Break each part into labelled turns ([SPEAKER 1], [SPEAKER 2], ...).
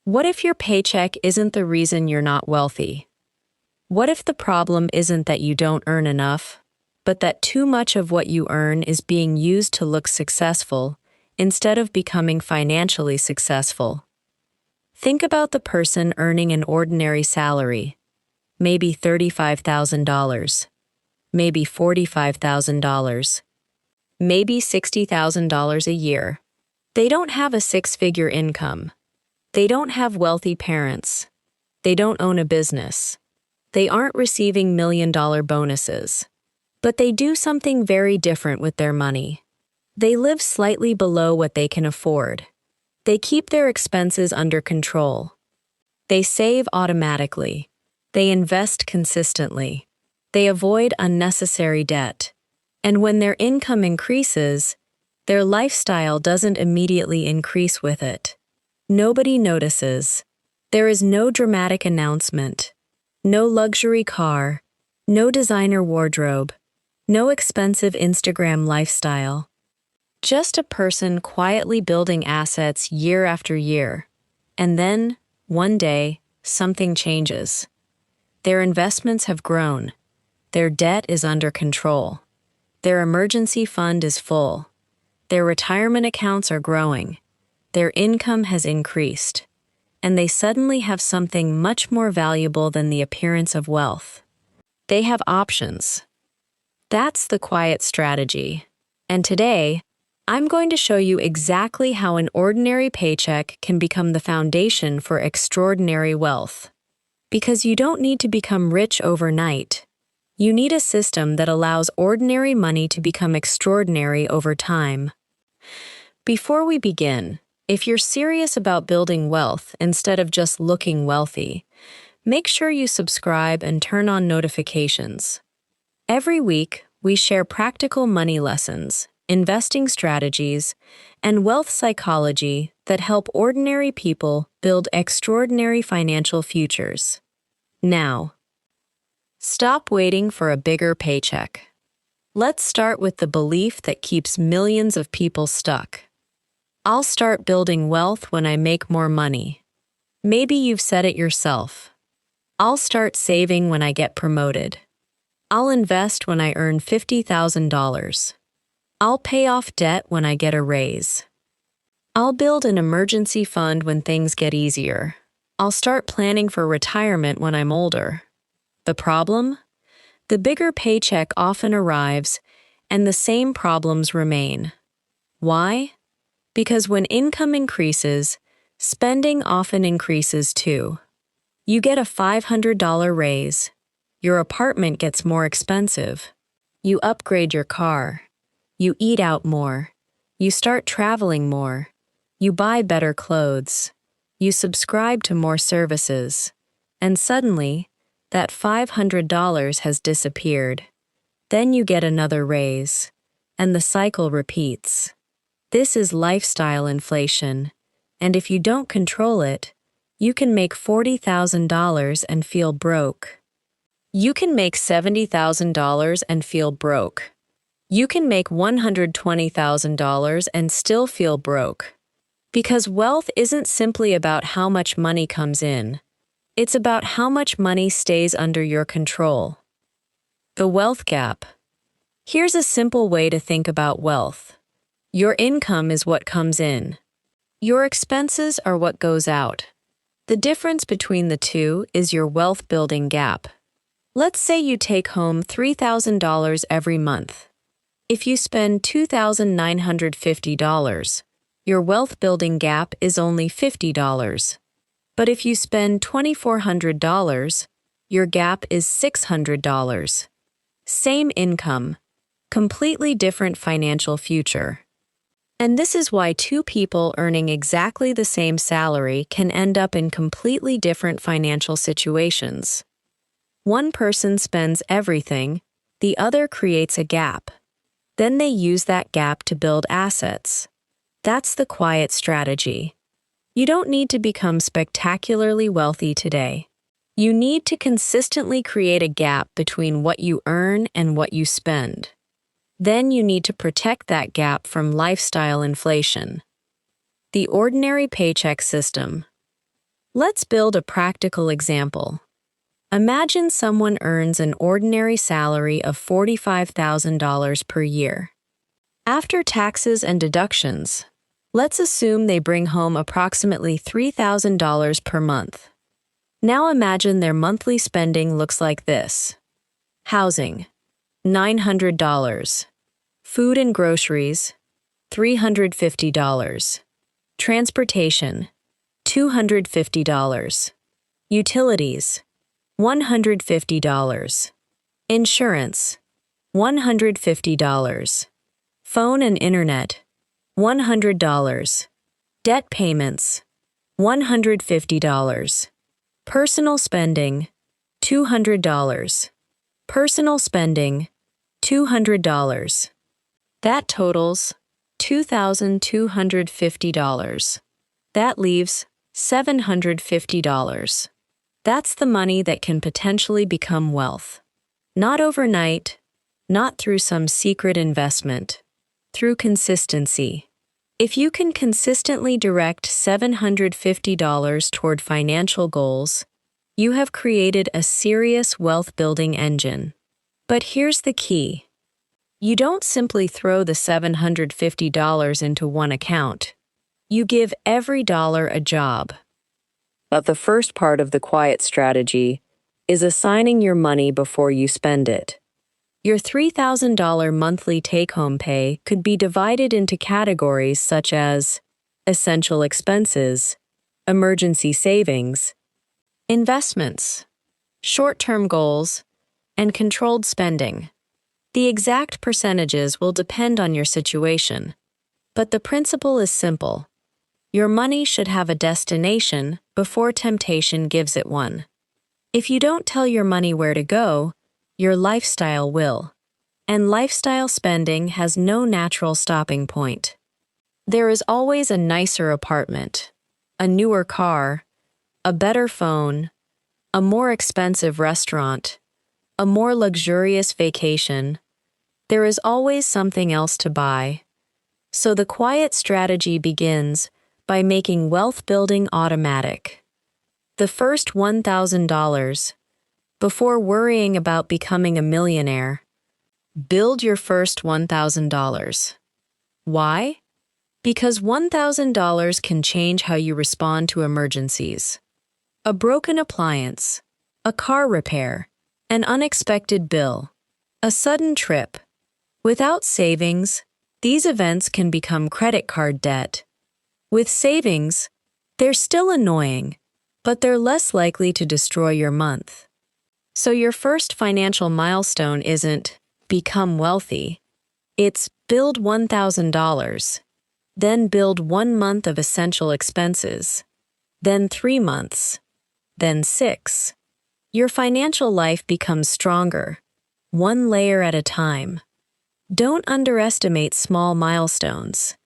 [SPEAKER 1] What if your paycheck isn't the reason you're not wealthy? What if the problem isn't that you don't earn enough, but that too much of what you earn is being used to look successful instead of becoming financially successful? Think about the person earning an ordinary salary, maybe $35,000, maybe $45,000, maybe $60,000 a year. They don't have a six-figure income. They don't have wealthy parents. They don't own a business. They aren't receiving million-dollar bonuses. But they do something very different with their money. They live slightly below what they can afford. They keep their expenses under control. They save automatically. They invest consistently. They avoid unnecessary debt. And when their income increases, their lifestyle doesn't immediately increase with it. Nobody notices. There is no dramatic announcement, no luxury car, no designer wardrobe, no expensive Instagram lifestyle. Just a person quietly building assets year after year. And then, one day, something changes. Their investments have grown. Their debt is under control. Their emergency fund is full. Their retirement accounts are growing. Their income has increased. And they suddenly have something much more valuable than the appearance of wealth. They have options. That's the quiet strategy. And today, I'm going to show you exactly how an ordinary paycheck can become the foundation for extraordinary wealth. Because you don't need to become rich overnight. You need a system that allows ordinary money to become extraordinary over time. Before we begin, if you're serious about building wealth instead of just looking wealthy, make sure you subscribe and turn on notifications. Every week, we share practical money lessons, investing strategies, and wealth psychology that help ordinary people build extraordinary financial futures. Now, stop waiting for a bigger paycheck. Let's start with the belief that keeps millions of people stuck. I'll start building wealth when I make more money. Maybe you've said it yourself. I'll start saving when I get promoted. I'll invest when I earn $50,000. I'll pay off debt when I get a raise. I'll build an emergency fund when things get easier. I'll start planning for retirement when I'm older. The problem? The bigger paycheck often arrives, and the same problems remain. Why? Because when income increases, spending often increases too. You get a $500 raise. Your apartment gets more expensive. You upgrade your car. You eat out more. You start traveling more. You buy better clothes. You subscribe to more services. And suddenly, that $500 has disappeared. Then you get another raise. And the cycle repeats. This is lifestyle inflation. And if you don't control it, you can make $40,000 and feel broke. You can make $70,000 and feel broke. You can make $120,000 and still feel broke. Because wealth isn't simply about how much money comes in. It's about how much money stays under your control. The wealth gap. Here's a simple way to think about wealth. Your income is what comes in. Your expenses are what goes out. The difference between the two is your wealth-building gap. Let's say you take home $3,000 every month. If you spend $2,950, your wealth-building gap is only $50. But if you spend $2,400, your gap is $600. Same income, completely different financial future. And this is why two people earning exactly the same salary can end up in completely different financial situations. One person spends everything, the other creates a gap. Then they use that gap to build assets. That's the quiet strategy. You don't need to become spectacularly wealthy today. You need to consistently create a gap between what you earn and what you spend. Then you need to protect that gap from lifestyle inflation. The ordinary paycheck system. Let's build a practical example. Imagine someone earns an ordinary salary of $45,000 per year. After taxes and deductions, let's assume they bring home approximately $3,000 per month. Now imagine their monthly spending looks like this. Housing, $900. Food and groceries, $350. Transportation, $250. Utilities, $150. Insurance, $150. Phone and internet, $100. Debt payments, $150. Personal spending, $200. Personal spending, $200. That totals $2,250. That leaves $750. That's the money that can potentially become wealth. Not overnight, not through some secret investment, through consistency. If you can consistently direct $750 toward financial goals, you have created a serious wealth-building engine. But here's the key. You don't simply throw the $750 into one account. You give every dollar a job. But the first part of the quiet strategy is assigning your money before you spend it. Your $3,000 monthly take-home pay could be divided into categories such as essential expenses, emergency savings, investments, short-term goals, and controlled spending. The exact percentages will depend on your situation, but the principle is simple. Your money should have a destination before temptation gives it one. If you don't tell your money where to go, your lifestyle will. And lifestyle spending has no natural stopping point. There is always a nicer apartment, a newer car, a better phone, a more expensive restaurant, a more luxurious vacation. There is always something else to buy. So the quiet strategy begins by making wealth building automatic. The first $1,000, before worrying about becoming a millionaire, build your first $1,000. Why? Because $1,000 can change how you respond to emergencies. A broken appliance, a car repair, an unexpected bill, a sudden trip. Without savings, these events can become credit card debt. With savings, they're still annoying, but they're less likely to destroy your month. So your first financial milestone isn't become wealthy. It's build $1,000, then build 1 month of essential expenses, then 3 months, then 6. Your financial life becomes stronger, one layer at a time. Don't underestimate small milestones.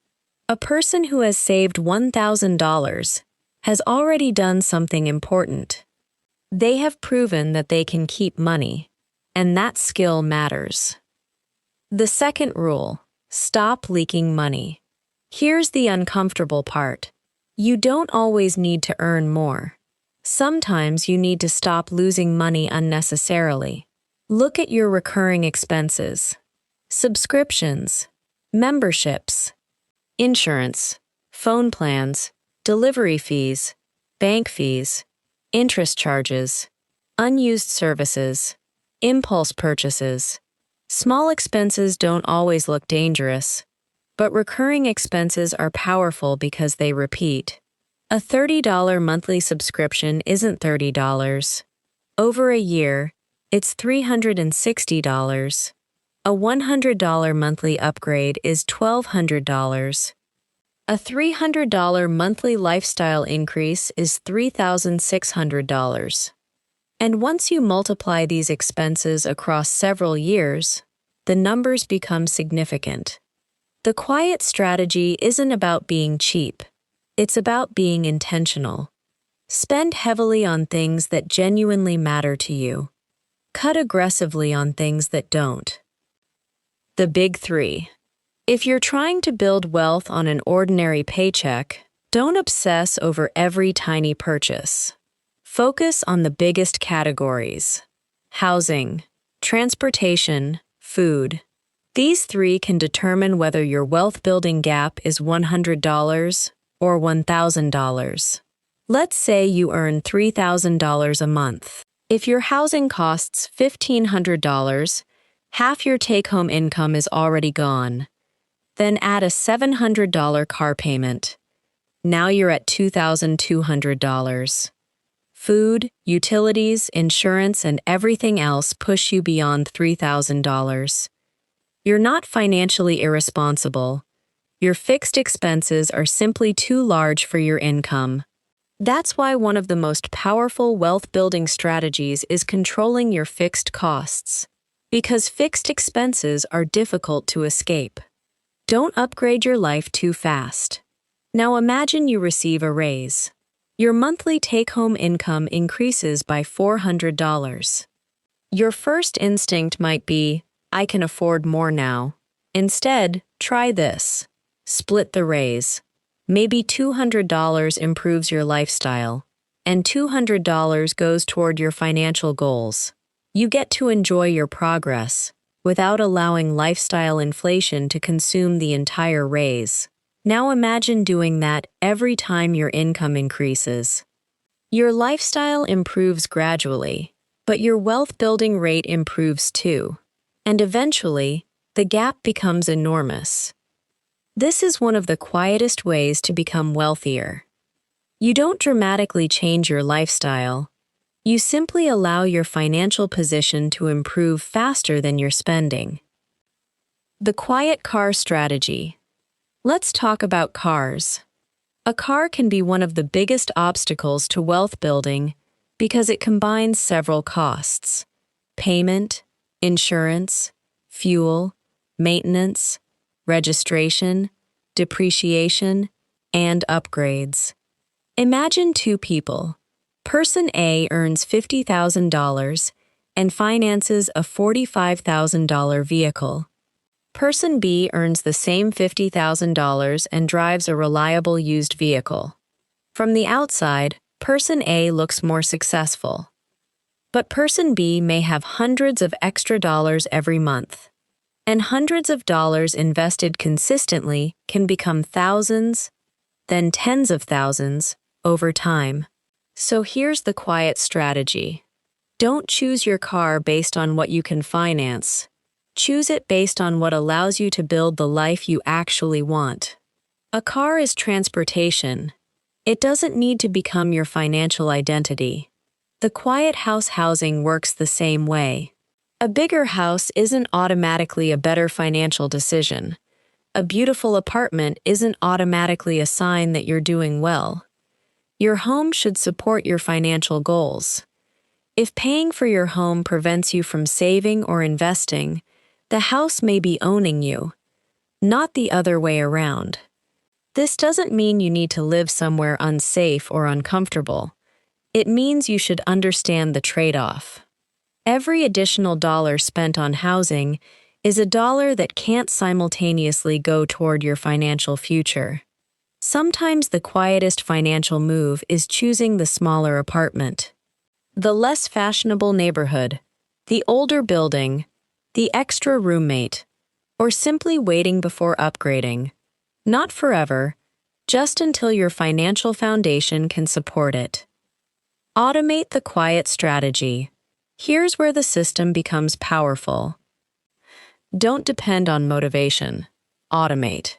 [SPEAKER 1] A person who has saved $1,000 has already done something important. They have proven that they can keep money, and that skill matters. The second rule, stop leaking money. Here's the uncomfortable part. You don't always need to earn more. Sometimes you need to stop losing money unnecessarily. Look at your recurring expenses. Subscriptions, memberships, insurance, phone plans, delivery fees, bank fees, interest charges, unused services, impulse purchases. Small expenses don't always look dangerous, but recurring expenses are powerful because they repeat. A $30 monthly subscription isn't $30. Over a year, it's $360. A $100 monthly upgrade is $1,200. A $300 monthly lifestyle increase is $3,600. And once you multiply these expenses across several years, the numbers become significant. The quiet strategy isn't about being cheap. It's about being intentional. Spend heavily on things that genuinely matter to you. Cut aggressively on things that don't. The big three. If you're trying to build wealth on an ordinary paycheck, Don't obsess over every tiny purchase. Focus on the biggest categories: housing, transportation, food. These three can determine whether your wealth-building gap is $100 or $1,000. Let's say you earn $3,000 a month. If your housing costs $1,500, half your take-home income is already gone. Then add a $700 car payment. Now you're at $2,200. Food, utilities, insurance, and everything else push you beyond $3,000. You're not financially irresponsible. Your fixed expenses are simply too large for your income. That's why one of the most powerful wealth-building strategies is controlling your fixed costs. Because fixed expenses are difficult to escape. Don't upgrade your life too fast. Now imagine you receive a raise. Your monthly take-home income increases by $400. Your first instinct might be, I can afford more now. Instead, try this. Split the raise. Maybe $200 improves your lifestyle, and $200 goes toward your financial goals. You get to enjoy your progress without allowing lifestyle inflation to consume the entire raise. Now imagine doing that every time your income increases. Your lifestyle improves gradually, but your wealth-building rate improves too. And eventually, the gap becomes enormous. This is one of the quietest ways to become wealthier. You don't dramatically change your lifestyle. You simply allow your financial position to improve faster than your spending. The quiet car strategy. Let's talk about cars. A car can be one of the biggest obstacles to wealth building because it combines several costs: payment, insurance, fuel, maintenance, registration, depreciation, and upgrades. Imagine two people. Person A earns $50,000 and finances a $45,000 vehicle. Person B earns the same $50,000 and drives a reliable used vehicle. From the outside, Person A looks more successful. But Person B may have hundreds of extra dollars every month. And hundreds of dollars invested consistently can become thousands, then tens of thousands, over time. So here's the quiet strategy. Don't choose your car based on what you can finance. Choose it based on what allows you to build the life you actually want. A car is transportation. It doesn't need to become your financial identity. The quiet house housing works the same way. A bigger house isn't automatically a better financial decision. A beautiful apartment isn't automatically a sign that you're doing well. Your home should support your financial goals. If paying for your home prevents you from saving or investing, the house may be owning you, not the other way around. This doesn't mean you need to live somewhere unsafe or uncomfortable. It means you should understand the trade-off. Every additional dollar spent on housing is a dollar that can't simultaneously go toward your financial future. Sometimes the quietest financial move is choosing the smaller apartment, the less fashionable neighborhood, the older building, the extra roommate, or simply waiting before upgrading. Not forever, just until your financial foundation can support it. Automate the quiet strategy. Here's where the system becomes powerful. Don't depend on motivation. Automate.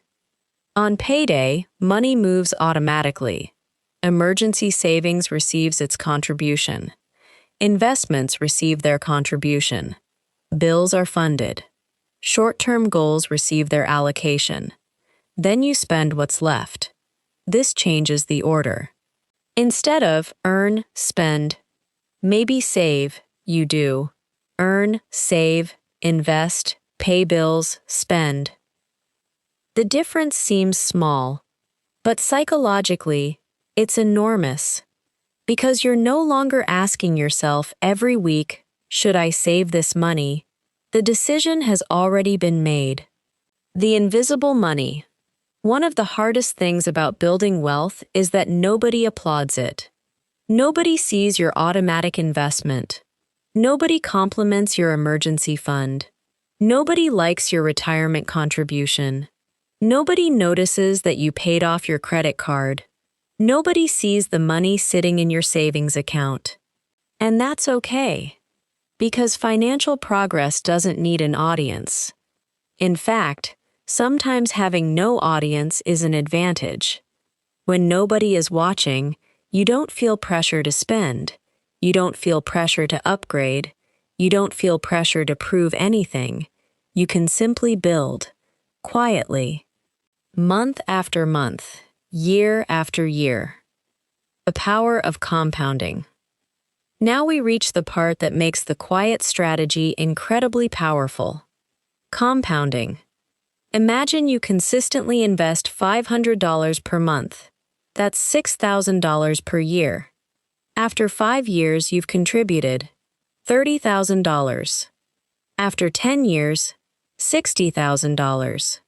[SPEAKER 1] On payday, money moves automatically. Emergency savings receives its contribution. Investments receive their contribution. Bills are funded. Short-term goals receive their allocation. Then you spend what's left. This changes the order. Instead of earn, spend, maybe save, you do. Earn, save, invest, pay bills, spend. The difference seems small, but psychologically, it's enormous. Because you're no longer asking yourself every week, should I save this money? The decision has already been made. The invisible money. One of the hardest things about building wealth is that nobody applauds it. Nobody sees your automatic investment. Nobody compliments your emergency fund. Nobody likes your retirement contribution. Nobody notices that you paid off your credit card. Nobody sees the money sitting in your savings account. And that's okay, because financial progress doesn't need an audience. In fact, sometimes having no audience is an advantage. When nobody is watching, you don't feel pressure to spend. You don't feel pressure to upgrade. You don't feel pressure to prove anything. You can simply build, quietly, month after month, year after year. The power of compounding. Now we reach the part that makes the quiet strategy incredibly powerful. Compounding. Imagine you consistently invest $500 per month. That's $6,000 per year. After 5 years, you've contributed $30,000. After 10 years, $60,000.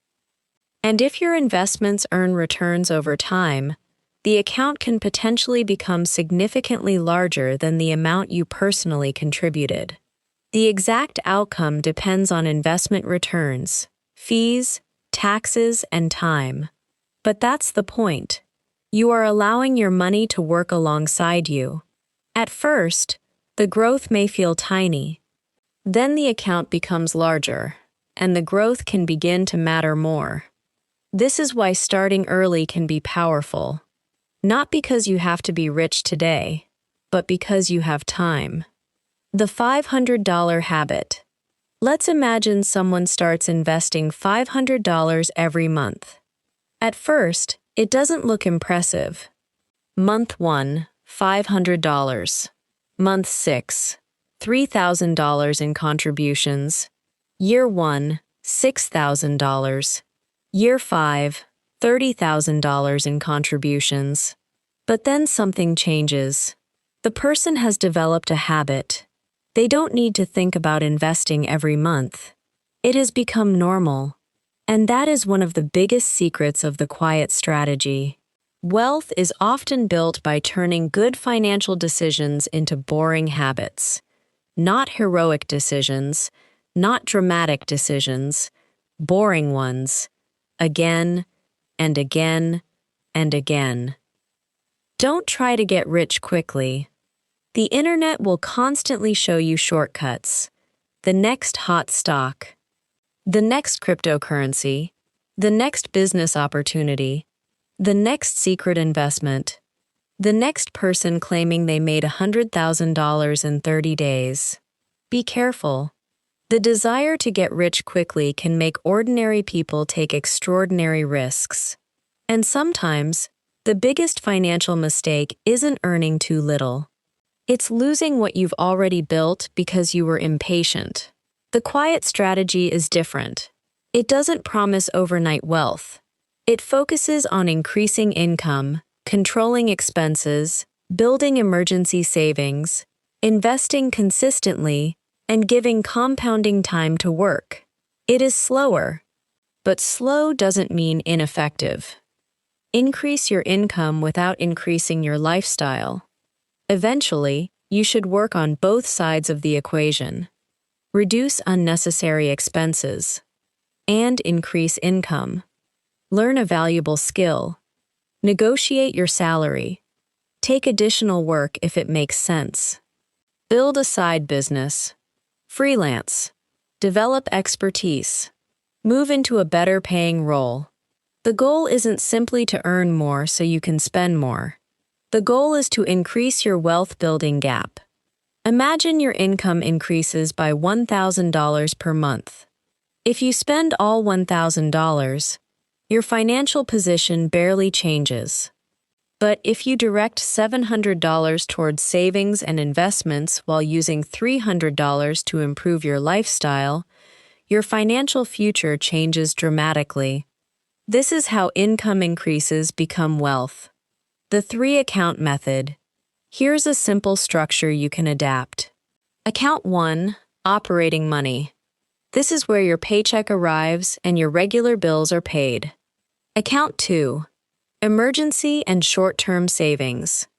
[SPEAKER 1] And if your investments earn returns over time, the account can potentially become significantly larger than the amount you personally contributed. The exact outcome depends on investment returns, fees, taxes, and time. But that's the point. You are allowing your money to work alongside you. At first, the growth may feel tiny. Then the account becomes larger, and the growth can begin to matter more. This is why starting early can be powerful. Not because you have to be rich today, but because you have time. The $500 habit. Let's imagine someone starts investing $500 every month. At first, it doesn't look impressive. Month 1, $500. Month 6, $3,000 in contributions. Year 1, $6,000. Year 5, $30,000 in contributions. But then something changes. The person has developed a habit. They don't need to think about investing every month. It has become normal. And that is one of the biggest secrets of the quiet strategy. Wealth is often built by turning good financial decisions into boring habits. Not heroic decisions, not dramatic decisions, boring ones, again and again and again. Don't try to get rich quickly. The internet will constantly show you shortcuts. The next hot stock. The next cryptocurrency. The next business opportunity. The next secret investment. The next person claiming they made $100,000 in 30 days. Be careful. The desire to get rich quickly can make ordinary people take extraordinary risks. And sometimes, the biggest financial mistake isn't earning too little. It's losing what you've already built because you were impatient. The quiet strategy is different. It doesn't promise overnight wealth. It focuses on increasing income, controlling expenses, building emergency savings, investing consistently, and giving compounding time to work. It is slower, but slow doesn't mean ineffective. Increase your income without increasing your lifestyle. Eventually, you should work on both sides of the equation. Reduce unnecessary expenses. And increase income. Learn a valuable skill. Negotiate your salary. Take additional work if it makes sense. Build a side business. Freelance. Develop expertise. Move into a better paying role. The goal isn't simply to earn more so you can spend more. The goal is to increase your wealth building gap. Imagine your income increases by $1,000 per month. If you spend all $1,000, your financial position barely changes. But if you direct $700 towards savings and investments while using $300 to improve your lifestyle, your financial future changes dramatically. This is how income increases become wealth. The 3-account method. Here's a simple structure you can adapt. Account 1, operating money. This is where your paycheck arrives and your regular bills are paid. Account 2. Emergency and short-term savings.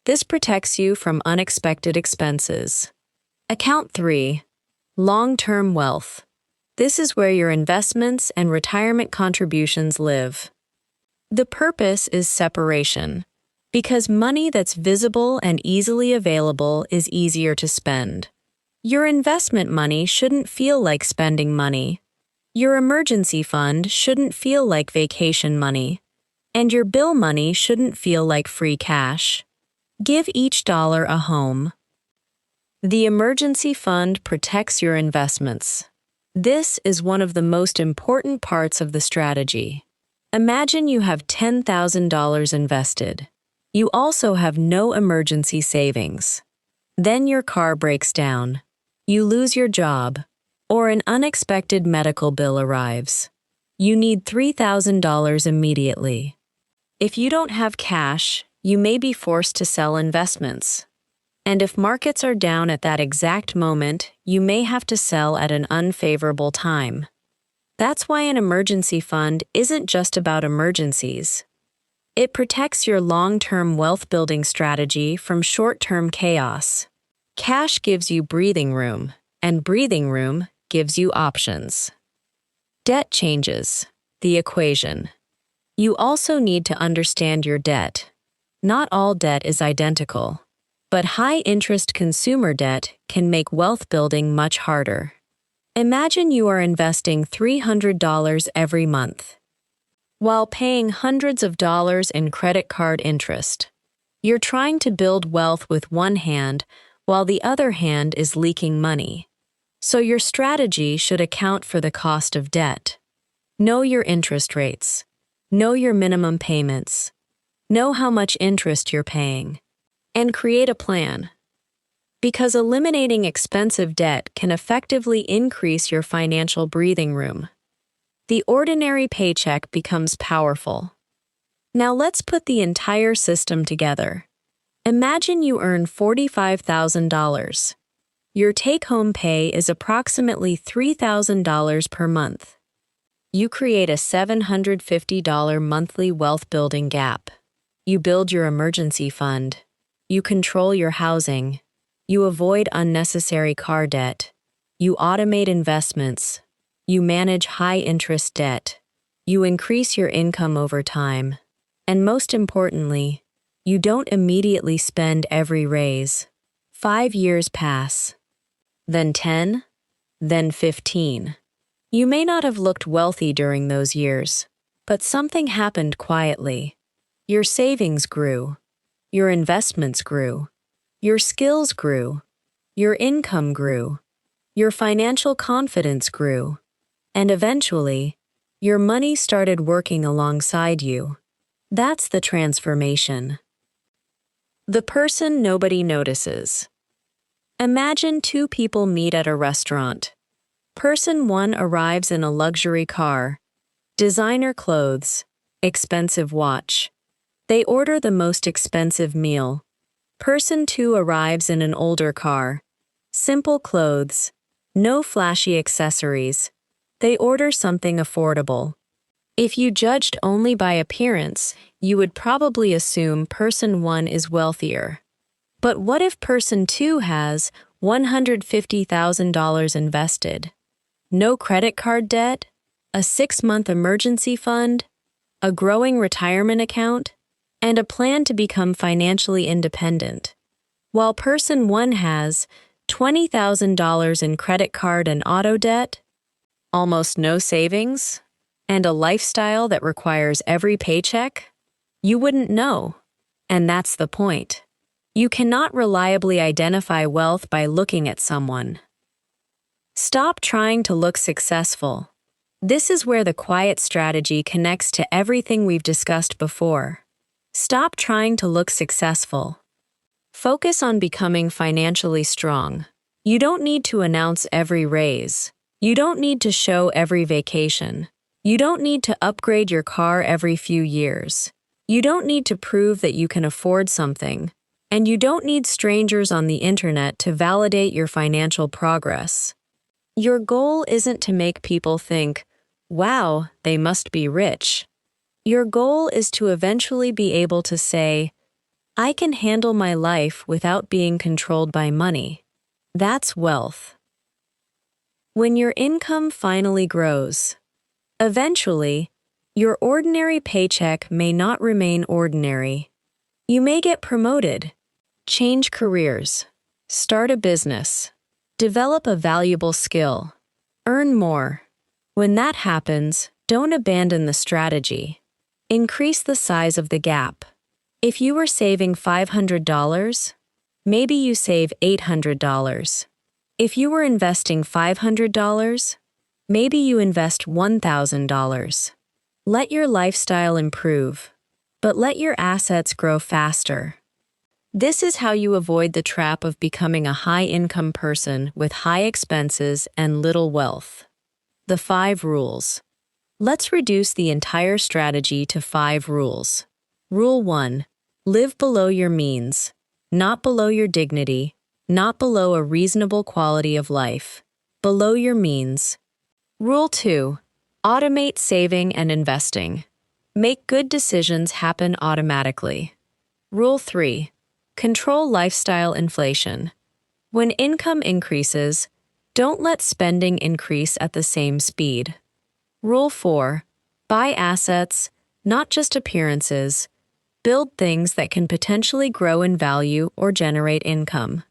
[SPEAKER 1] This protects you from unexpected expenses. Account 3. Long-term wealth. This is where your investments and retirement contributions live. The purpose is separation, because money that's visible and easily available is easier to spend. Your investment money shouldn't feel like spending money. Your emergency fund shouldn't feel like vacation money. And your bill money shouldn't feel like free cash. Give each dollar a home. The emergency fund protects your investments. This is one of the most important parts of the strategy. Imagine you have $10,000 invested. You also have no emergency savings. Then your car breaks down. You lose your job, or an unexpected medical bill arrives. You need $3,000 immediately. If you don't have cash, you may be forced to sell investments. And if markets are down at that exact moment, you may have to sell at an unfavorable time. That's why an emergency fund isn't just about emergencies. It protects your long-term wealth-building strategy from short-term chaos. Cash gives you breathing room, and breathing room gives you options. Debt changes the equation. You also need to understand your debt. Not all debt is identical, but high-interest consumer debt can make wealth building much harder. Imagine you are investing $300 every month, while paying hundreds of dollars in credit card interest. You're trying to build wealth with one hand, while the other hand is leaking money. So your strategy should account for the cost of debt. Know your interest rates. Know your minimum payments. Know how much interest you're paying. And create a plan. Because eliminating expensive debt can effectively increase your financial breathing room. The ordinary paycheck becomes powerful. Now let's put the entire system together. Imagine you earn $45,000. Your take-home pay is approximately $3,000 per month. You create a $750 monthly wealth-building gap. You build your emergency fund. You control your housing. You avoid unnecessary car debt. You automate investments. You manage high-interest debt. You increase your income over time. And most importantly, you don't immediately spend every raise. 5 years pass. Then 10. Then 15. You may not have looked wealthy during those years, but something happened quietly. Your savings grew. Your investments grew. Your skills grew. Your income grew. Your financial confidence grew. And eventually, your money started working alongside you. That's the transformation. The person nobody notices. Imagine 2 people meet at a restaurant. Person 1 arrives in a luxury car, designer clothes, expensive watch. They order the most expensive meal. Person 2 arrives in an older car, simple clothes, no flashy accessories. They order something affordable. If you judged only by appearance, you would probably assume person 1 is wealthier. But what if person 2 has $150,000 invested? No credit card debt, a 6-month emergency fund, a growing retirement account, and a plan to become financially independent. While person 1 has $20,000 in credit card and auto debt, almost no savings, and a lifestyle that requires every paycheck, you wouldn't know. And that's the point. You cannot reliably identify wealth by looking at someone. Stop trying to look successful. This is where the quiet strategy connects to everything we've discussed before. Stop trying to look successful. Focus on becoming financially strong. You don't need to announce every raise. You don't need to show every vacation. You don't need to upgrade your car every few years. You don't need to prove that you can afford something. And you don't need strangers on the internet to validate your financial progress. Your goal isn't to make people think, wow, they must be rich. Your goal is to eventually be able to say, I can handle my life without being controlled by money. That's wealth. When your income finally grows, eventually, your ordinary paycheck may not remain ordinary. You may get promoted, change careers, start a business, develop a valuable skill, earn more. When that happens, don't abandon the strategy. Increase the size of the gap. If you were saving $500, maybe you save $800. If you were investing $500, maybe you invest $1,000. Let your lifestyle improve, but let your assets grow faster. This is how you avoid the trap of becoming a high-income person with high expenses and little wealth. The 5 rules. Let's reduce the entire strategy to 5 rules. Rule 1. Live below your means, not below your dignity, not below a reasonable quality of life, below your means. Rule 2. Automate saving and investing. Make good decisions happen automatically. Rule 3. Control lifestyle inflation. When income increases, don't let spending increase at the same speed. Rule 4. Buy assets, not just appearances. Build things that can potentially grow in value or generate income.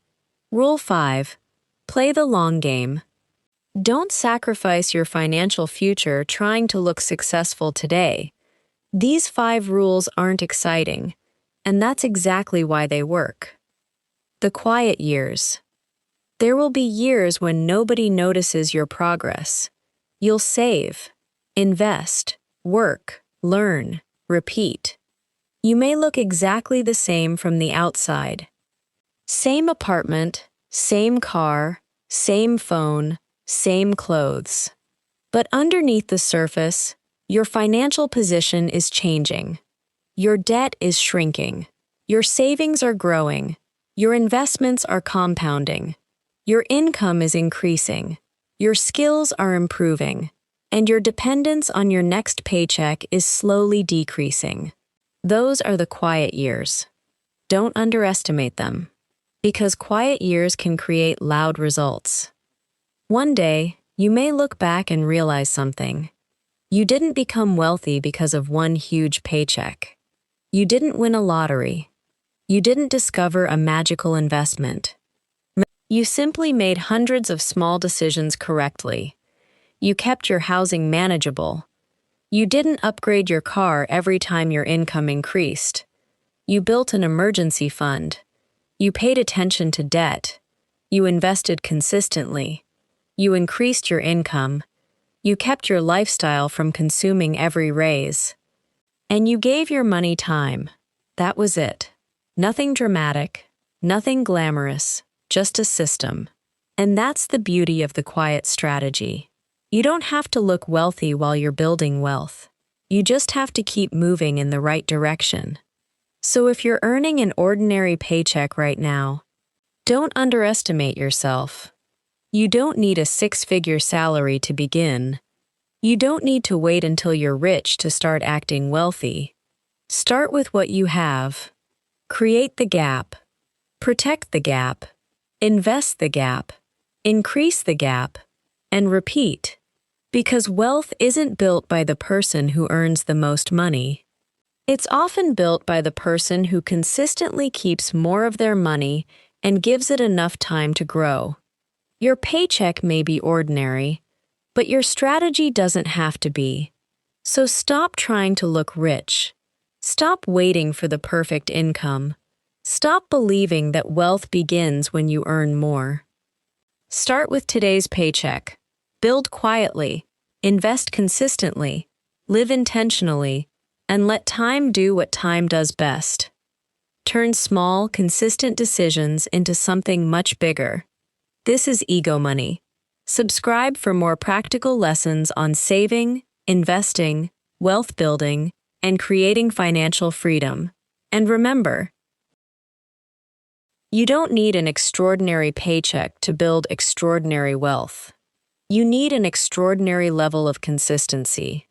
[SPEAKER 1] Rule 5. Play the long game. Don't sacrifice your financial future trying to look successful today. These 5 rules aren't exciting, and that's exactly why they work. The quiet years. There will be years when nobody notices your progress. You'll save, invest, work, learn, repeat. You may look exactly the same from the outside. Same apartment, same car, same phone, same clothes. But underneath the surface, your financial position is changing. Your debt is shrinking. Your savings are growing. Your investments are compounding. Your income is increasing. Your skills are improving. And your dependence on your next paycheck is slowly decreasing. Those are the quiet years. Don't underestimate them, because quiet years can create loud results. One day, you may look back and realize something. You didn't become wealthy because of one huge paycheck. You didn't win a lottery. You didn't discover a magical investment. You simply made hundreds of small decisions correctly. You kept your housing manageable. You didn't upgrade your car every time your income increased. You built an emergency fund. You paid attention to debt. You invested consistently. You increased your income. You kept your lifestyle from consuming every raise. And you gave your money time. That was it. Nothing dramatic, nothing glamorous, just a system. And that's the beauty of the quiet strategy. You don't have to look wealthy while you're building wealth. You just have to keep moving in the right direction. So if you're earning an ordinary paycheck right now, don't underestimate yourself. You don't need a 6-figure salary to begin. You don't need to wait until you're rich to start acting wealthy. Start with what you have. Create the gap. Protect the gap. Invest the gap. Increase the gap. And repeat. Because wealth isn't built by the person who earns the most money. It's often built by the person who consistently keeps more of their money and gives it enough time to grow. Your paycheck may be ordinary, but your strategy doesn't have to be. So stop trying to look rich. Stop waiting for the perfect income. Stop believing that wealth begins when you earn more. Start with today's paycheck. Build quietly, invest consistently, live intentionally, and let time do what time does best. Turn small, consistent decisions into something much bigger. This is EgoMoney. Subscribe for more practical lessons on saving, investing, wealth building, and creating financial freedom. And remember, you don't need an extraordinary paycheck to build extraordinary wealth. You need an extraordinary level of consistency.